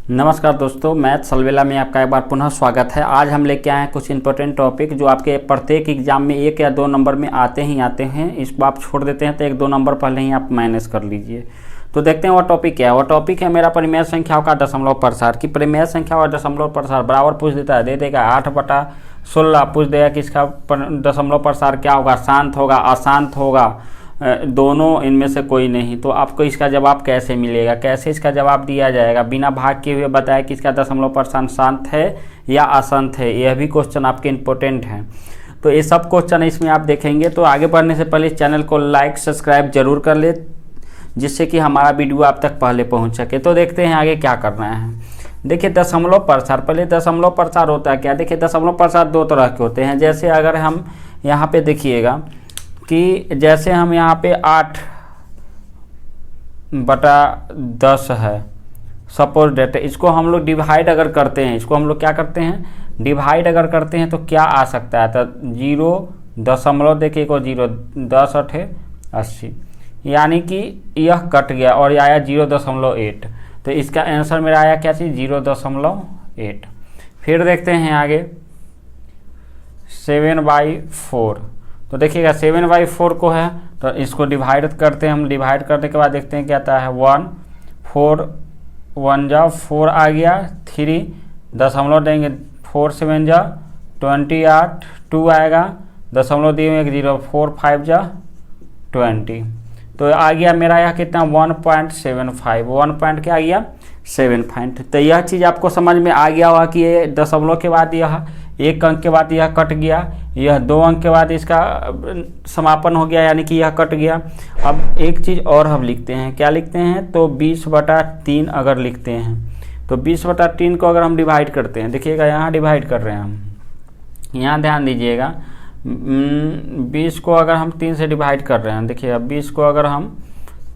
नमस्कार दोस्तों, मैथ्स अलवेला में आपका एक बार पुनः स्वागत है। आज हम लेके आए हैं कुछ इंपॉर्टेंट टॉपिक जो आपके प्रत्येक एग्जाम में 1 या 2 नंबर में आते हैं। इसको आप छोड़ देते हैं तो 1-2 नंबर पहले ही आप माइनस कर लीजिए। तो देखते हैं वो टॉपिक क्या है। वो टॉपिक है मेरा परिमेय संख्याओं का दशमलव प्रसार। कि परिमेय संख्या और दशमलव प्रसार बराबर पूछ देता है, दे देगा 8/16। पूछ देगा कि इसका दशमलव प्रसार क्या होगा, शांत होगा, अशांत होगा, दोनों, इनमें से कोई नहीं। तो आपको इसका जवाब कैसे मिलेगा, कैसे इसका जवाब दिया जाएगा, बिना भाग किए हुए बताया कि इसका दशमलव प्रसार शांत है या अशांत है। यह भी क्वेश्चन आपके इम्पोर्टेंट हैं। तो ये सब क्वेश्चन इसमें आप देखेंगे। तो आगे बढ़ने से पहले इस चैनल को लाइक सब्सक्राइब जरूर कर ले, जिससे कि हमारा वीडियो आप तक पहले पहुँच सके। तो देखते हैं आगे क्या करना है। देखिए दशमलव प्रसार, पहले दशमलव प्रसार होता है क्या। देखिए दशमलव प्रसार 2 तरह के होते हैं। जैसे अगर हम यहाँ पे देखिएगा कि जैसे हम यहाँ पे 8/10 है, सपोज डेट, इसको हम लोग डिवाइड अगर करते हैं, इसको हम लोग क्या करते हैं, डिवाइड अगर करते हैं तो क्या आ सकता है। तो 0 देखिए को 0, 10×8 = 80, यानी कि यह कट गया और यह आया 0.8। तो इसका आंसर मेरा आया क्या चीज़, 0.8। फिर देखते हैं आगे 7/4। तो देखिएगा 7/4 को है तो इसको डिवाइड करते हैं हम। डिवाइड करने के बाद देखते हैं क्या आता है, 1 4 1 जा 4 आ गया, 3 दशमलव देंगे, 4 7 जा 28, 2 आएगा, दशमलव दिए 0, 4 5 जा 20। तो आ गया मेरा यह कितना, 1.75। 1 पॉइंट क्या आ गया, 7. तो यह चीज़ आपको समझ में आ गया होगा कि ये दशमलव के बाद यह 1 अंक के बाद यह कट गया, यह 2 अंक के बाद इसका समापन हो गया, यानी कि यह कट गया। अब एक चीज़ और हम लिखते हैं, क्या लिखते हैं, तो 20/3 अगर लिखते हैं तो 20/3 को अगर हम डिवाइड करते हैं, देखिएगा यहाँ डिवाइड कर रहे हैं हम, यहाँ ध्यान दीजिएगा। 20 को अगर हम 3 से डिवाइड कर रहे हैं, देखिएगा 20 को अगर हम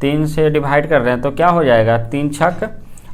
3 से डिवाइड कर रहे हैं तो क्या हो जाएगा, 3 छक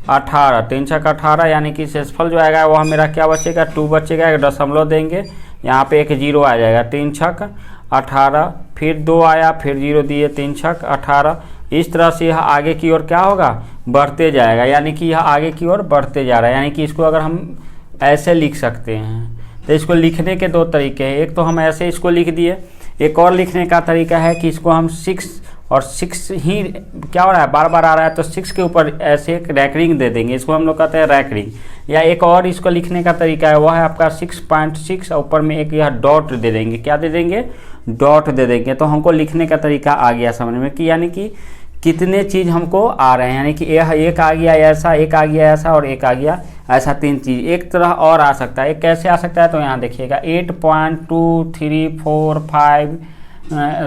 18, 3 छक 18, यानी कि शेषफल जो आएगा वह मेरा क्या बचेगा, 2 बचेगा। एक दशमलव देंगे, यहाँ पे एक 0 आ जाएगा, 3 छक 18, फिर 2 आया, फिर 0 दिए, 3 छक 18। इस तरह से यह आगे की ओर क्या होगा, बढ़ते जाएगा, यानी कि यह आगे की ओर बढ़ते जा रहा है। यानी कि इसको अगर हम ऐसे लिख सकते हैं, तो इसको लिखने के 2 तरीके हैं। एक तो हम ऐसे इसको लिख दिए, एक और लिखने का तरीका है कि इसको हम 6 और 6 ही क्या हो रहा है, बार बार आ रहा है, तो 6 के ऊपर ऐसे एक रैकरिंग दे देंगे, इसको हम लोग कहते हैं रैकरिंग। या एक और इसको लिखने का तरीका है, वह है आपका 6.6 और ऊपर में एक यह डॉट दे देंगे। क्या दे देंगे, डॉट दे देंगे। तो हमको लिखने का तरीका आ गया समझ में कि यानी कि कितने चीज़ हमको आ रहे हैं, यानी कि यह एक आ गया ऐसा, एक आ गया ऐसा और एक आ गया ऐसा, 3 चीज़। एक तरह और आ सकता है, एक कैसे आ सकता है, तो यहाँ देखिएगा 8.2 3 4 5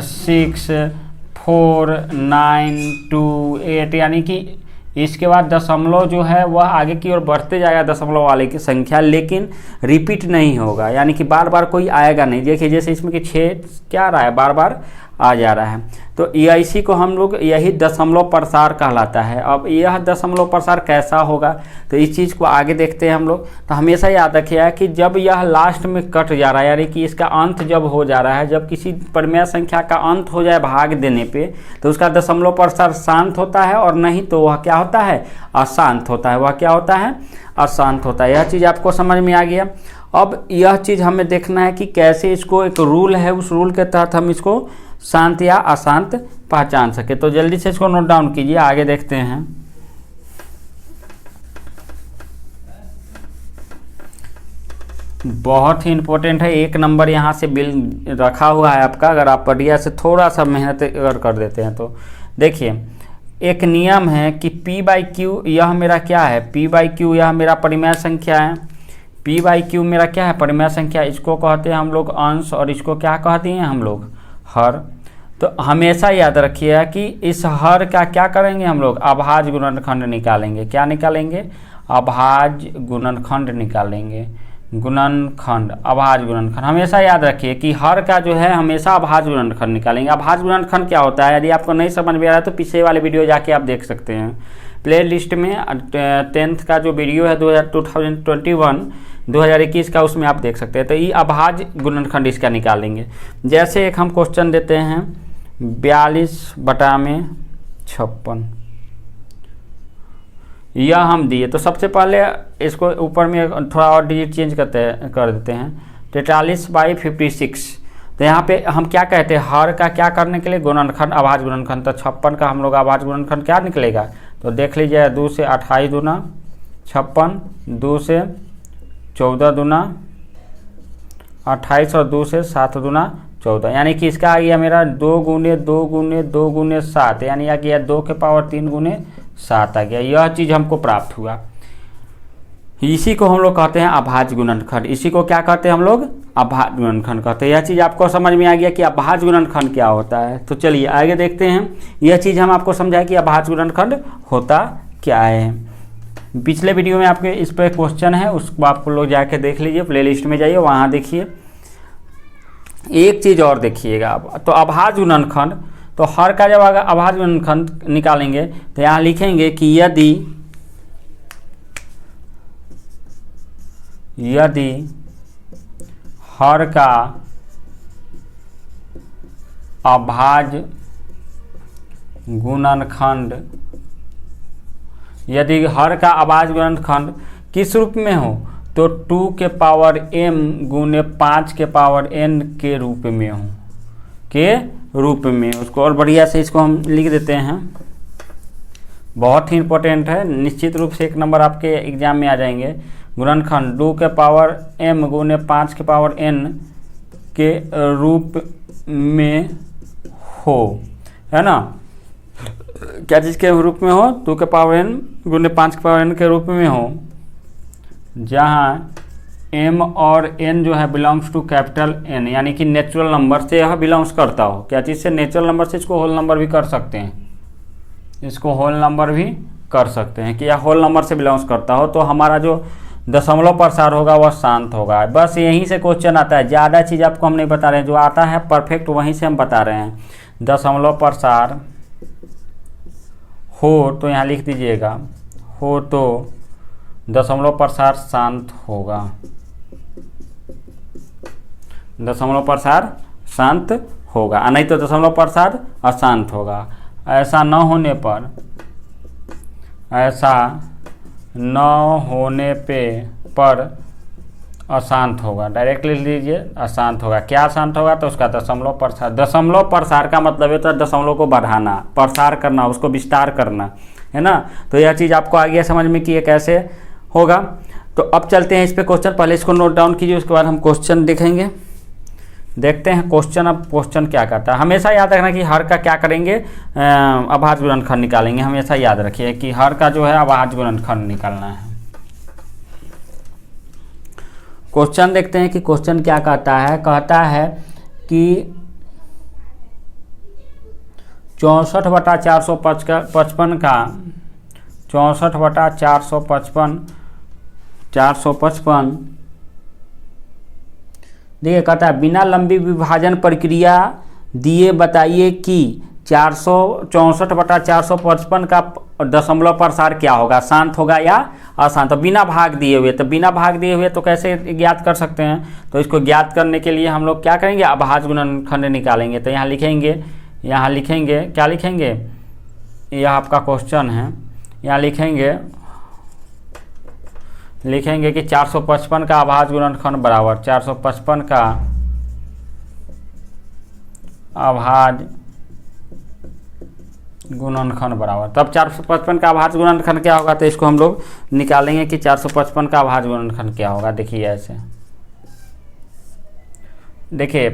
6 4 9 2 8, यानी कि इसके बाद दशमलव जो है वह आगे की ओर बढ़ते जाएगा, दशमलव वाले की संख्या, लेकिन रिपीट नहीं होगा, यानी कि बार बार कोई आएगा नहीं। देखिए जैसे इसमें कि 6 क्या आ रहा है, बार बार आ जा रहा है। तो इसी को हम लोग, यही दशमलव प्रसार कहलाता है। अब यह दशमलव प्रसार कैसा होगा, तो इस चीज़ को आगे देखते हैं हम लोग। तो हमेशा याद रखिएगा कि जब यह लास्ट में कट जा रहा है, यानी कि इसका अंत जब हो जा रहा है, जब किसी परिमेय संख्या का अंत हो जाए भाग देने पे, तो उसका दशमलव प्रसार शांत होता है, और नहीं तो वह क्या होता है, अशांत होता है। वह क्या होता है, अशांत होता है। यह चीज़ आपको समझ में आ गया। अब यह चीज़ हमें देखना है कि कैसे इसको, एक रूल है, उस रूल के तहत हम इसको शांत या अशांत पहचान सके। तो जल्दी से इसको नोट डाउन कीजिए, आगे देखते हैं। बहुत ही इंपॉर्टेंट है, 1 नंबर यहाँ से बिल रखा हुआ है आपका, अगर आप बढ़िया से थोड़ा सा मेहनत अगर कर देते हैं तो। देखिए एक नियम है कि P/Q, यह मेरा क्या है, P/Q यह मेरा परिमेय संख्या है। P/Q मेरा क्या है, परिमेय संख्या। इसको कहते हैं हम लोग अंश, और इसको क्या कहते हैं हम लोग, हर। तो हमेशा याद रखिएगा कि इस हर का क्या करेंगे हम लोग, अभाज्य गुणनखंड निकालेंगे। क्या निकालेंगे, अभाज्य गुणनखंड निकालेंगे। गुणनखंड, अभाज्य गुणनखंड, हमेशा याद रखिए कि हर का जो है हमेशा अभाज्य गुणनखंड निकालेंगे। अभाज्य गुणनखंड क्या होता है, यदि आपको नहीं समझ में आ रहा है तो पीछे वाले वीडियो जाके आप देख सकते हैं। प्ले लिस्ट में 10th का जो वीडियो है 2021 का, उसमें आप देख सकते हैं। तो ये अभाज्य गुणनखंड इसका निकालेंगे। जैसे एक हम क्वेश्चन देते हैं, 42/56, यह हम दिए, तो सबसे पहले इसको ऊपर में थोड़ा और डिजिट चेंज कर देते हैं, 43/56। तो यहाँ पे हम क्या कहते हैं, हर का क्या करने के लिए गुणनखंड, अभाज्य गुणनखंड। तो 56 का हम लोग अभाज्य गुणनखंड क्या निकलेगा, तो देख लीजिए 2 से 28 दूना 56, 2 से 14 दूना 28 और 2 से 7 दूना 14, यानी कि इसका आ गया मेरा 2 गुने 2 गुने 2 गुने 7, यानी आ गया 2 के पावर 3 गुने 7 आ गया। यह चीज़ हमको प्राप्त हुआ। इसी को हम लोग कहते हैं अभाज्य गुणनखंड। इसी को क्या कहते हैं हम लोग, अभाज्य गुणनखंड कहते हैं। यह चीज़ आपको समझ में आ गया कि अभाज्य गुणनखंड क्या होता है। तो चलिए आगे देखते हैं। यह चीज़ हम आपको समझाएं कि अभाज्य गुणनखंड होता क्या है। पिछले वीडियो में आपके इस पर क्वेश्चन है, उसको आप लोग जाके देख लीजिए, प्लेलिस्ट में जाइए, वहाँ देखिए। एक चीज़ और देखिएगा, तो अभाज्य गुणनखंड, तो हर का जब अभाज्य गुणनखंड निकालेंगे तो यहाँ लिखेंगे कि यदि हर का अभाज्य गुणनखंड, यदि हर का अभाज्य गुणनखंड किस रूप में हो, तो 2 के पावर m गुने 5 के पावर n के रूप में हो, के रूप में। उसको और बढ़िया से इसको हम लिख देते हैं, बहुत ही इंपॉर्टेंट है, निश्चित रूप से 1 नंबर आपके एग्जाम में आ जाएंगे। गुणनखंड 2 के पावर m गुने 5 के पावर n के रूप में हो, है ना। क्या चीज़ के रूप में हो, 2 के पावर n गुने 5 के पावर n के रूप में हो, जहाँ m और n जो है बिलोंग्स टू कैपिटल N, यानी कि नेचुरल नंबर से यह बिलोंग्स करता हो। क्या चीज़ से, नेचुरल नंबर से। इसको होल नंबर भी कर सकते हैं, इसको होल नंबर भी कर सकते हैं कि यह होल नंबर से बिलोंग्स करता हो। तो हमारा जो दशमलव प्रसार होगा वह शांत होगा। बस यहीं से क्वेश्चन आता है, ज़्यादा चीज़ आपको हम नहीं बता रहे हैं, जो आता है परफेक्ट वहीं से हम बता रहे हैं। दशमलव प्रसार हो तो यहाँ लिख दीजिएगा, हो तो दशमलव प्रसार शांत होगा, दशमलव प्रसार शांत होगा, नहीं तो दशमलव प्रसार अशांत होगा। ऐसा न होने पर, ऐसा न होने पर अशांत होगा, डायरेक्ट लिख लीजिए अशांत होगा। क्या अशांत होगा, तो उसका दशमलव प्रसार। दशमलव प्रसार का मतलब होता है दशमलव को बढ़ाना, प्रसार करना, उसको विस्तार करना, है ना। तो यह चीज़ आपको आ गया समझ में कि ये कैसे होगा। तो अब चलते हैं इस पे क्वेश्चन, पहले इसको नोट डाउन कीजिए, उसके बाद हम क्वेश्चन देखेंगे। देखते हैं क्वेश्चन। अब क्वेश्चन क्या कहता है, हमेशा याद रखना कि हर का क्या करेंगे, अभाज्य गुणनखंड निकालेंगे। हमेशा याद रखिए कि हर का जो है अभाज्य गुणनखंड निकालना है। क्वेश्चन देखते हैं कि क्वेश्चन क्या कहता है। कहता है कि 64/455 का 64/455 देखिए, कहता है बिना लंबी विभाजन प्रक्रिया दिए बताइए कि 64/455 का दशमलव प्रसार क्या होगा, शांत होगा या अशांत। तो बिना भाग दिए हुए, तो बिना भाग दिए हुए तो कैसे ज्ञात कर सकते हैं। तो इसको ज्ञात करने के लिए हम लोग क्या करेंगे, अभाज्य गुणनखंड निकालेंगे। तो यहाँ लिखेंगे, क्या लिखेंगे, यह आपका क्वेश्चन है। यहाँ लिखेंगे कि 455 का अभाज्य गुणनखंड बराबर 455 का अभाज्य गुणनखंड बराबर, तब 455 का अभाज्य गुणनखंड क्या होगा। तो इसको हम लोग निकालेंगे कि 455 का अभाज्य गुणनखंड क्या होगा। देखिए ऐसे, देखिए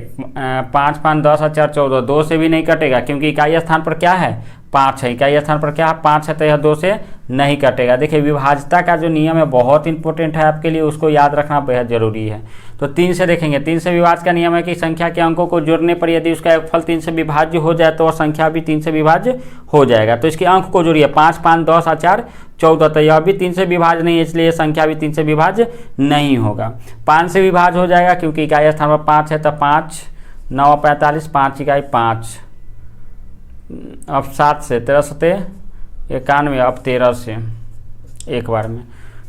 5 5 10 और 4 14, 2 से भी नहीं कटेगा क्योंकि इकाई स्थान पर क्या है, 5 है। इकाई स्थान पर क्या है, 5 है, तो यह 2 से नहीं कटेगा। देखिए विभाज्यता का जो नियम है बहुत इंपॉर्टेंट है आपके लिए, उसको याद रखना बेहद जरूरी है। तो 3 से देखेंगे, 3 से विभाज्य का नियम है कि संख्या के अंकों को जोड़ने पर यदि उसका योगफल 3 से विभाज्य हो जाए तो वह संख्या भी 3 से विभाज्य हो जाएगा। तो इसके अंक को जोड़िए, 5 5 10 और 4 14, तो यह भी 3 से विभाज्य नहीं है, इसलिए संख्या भी 3 से विभाज्य नहीं होगा। 5 से विभाज्य हो जाएगा क्योंकि इकाई स्थान पर 5 है, तो 5 9 45, 5 इकाई 5। अब 7 से 13 सते 91, अब 13 से एक बार में।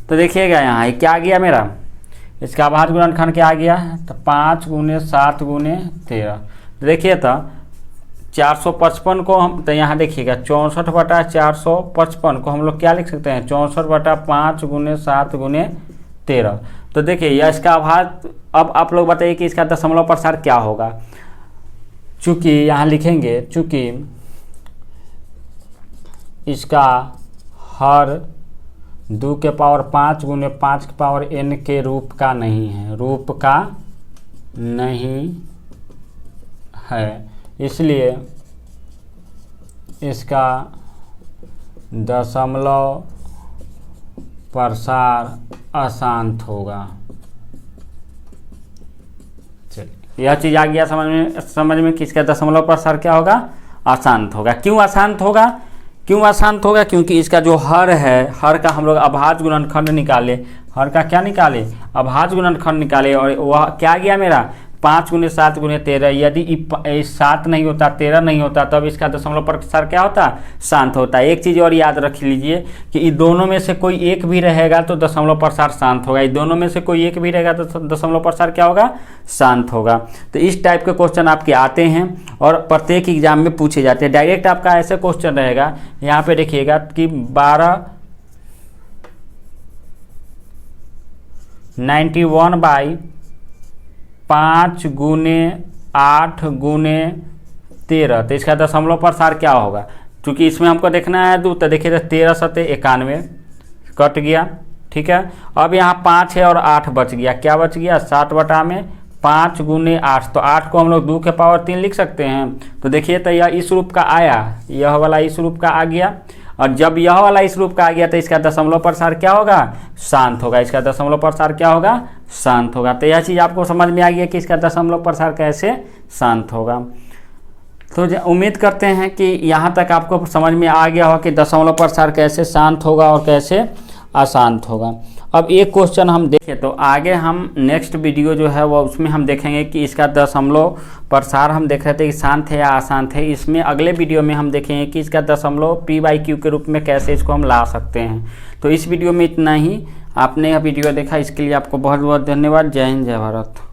तो देखिएगा यहाँ क्या आ गया मेरा, इसका अभाज्य गुणनखंड क्या आ गया, तो 5 गुने 7 गुने 13। देखिए तो 455 को हम तो यहाँ देखिएगा 64/455 को हम लोग क्या लिख सकते हैं 64/5 × 7 × 13। तो देखिए यह इसका आभाज। अब आप लोग बताइए कि इसका दशमलव प्रसार क्या होगा। चूँकि यहाँ लिखेंगे चूँकि इसका हर 2 के पावर 5 × 5 के पावर n के रूप का नहीं है, रूप का नहीं है, इसलिए इसका दशमलव प्रसार अशांत होगा। चलिए यह चीज़ आ गया समझ में कि इसका दशमलव प्रसार क्या होगा, अशांत होगा। क्यों अशांत होगा, क्यों अशांत होगा? क्योंकि इसका जो हर है, हर का हम लोग अभाज्य गुणनखंड निकाले, हर का क्या निकाले, अभाज्य गुणनखंड निकाले, और वह क्या गया मेरा 5 × 7 × 13। यदि 7 नहीं होता 13 नहीं होता तब इसका दशमलव प्रसार क्या होता, शांत होता। एक चीज़ और याद रख लीजिए कि इन दोनों में से कोई एक भी रहेगा तो दशमलव प्रसार शांत होगा, इन दोनों में से कोई एक भी रहेगा तो दशमलव प्रसार क्या होगा, शांत होगा। तो इस टाइप के क्वेश्चन आपके आते हैं और प्रत्येक एग्जाम में पूछे जाते हैं। डायरेक्ट आपका ऐसे क्वेश्चन रहेगा, यहाँ पे देखिएगा कि 91/5 × 8 × 13। तो इसका दशमलव प्रसार क्या होगा, क्योंकि इसमें हमको देखना है तो देखिए 13 × 7 = 91 कट गया, ठीक है। अब यहाँ 5 है और 8 बच गया, क्या बच गया 7/5 × 8। तो 8 को हम लोग 2 के पावर 3 लिख सकते हैं। तो देखिए तो यह इस रूप का आया, यह वाला इस रूप का आ गया, और जब यह वाला इस रूप का आ गया तो इसका दशमलव प्रसार क्या होगा, शांत होगा। इसका दशमलव प्रसार क्या होगा, शांत होगा। तो यह चीज़ आपको समझ में आ गया कि इसका दशमलव प्रसार कैसे शांत होगा। तो उम्मीद करते हैं कि यहाँ तक आपको समझ में आ गया होगा कि दशमलव प्रसार कैसे शांत होगा और कैसे अशांत होगा। अब एक क्वेश्चन हम देखें तो आगे हम नेक्स्ट वीडियो जो है वो उसमें हम देखेंगे कि इसका दशमलव प्रसार हम देख रहे थे कि शांत है या अशांत है। इसमें अगले वीडियो में हम देखेंगे कि इसका दशमलव p/q के रूप में कैसे इसको हम ला सकते हैं। तो इस वीडियो में इतना ही। आपने यह वीडियो देखा इसके लिए आपको बहुत बहुत धन्यवाद। जय हिंद, जय भारत।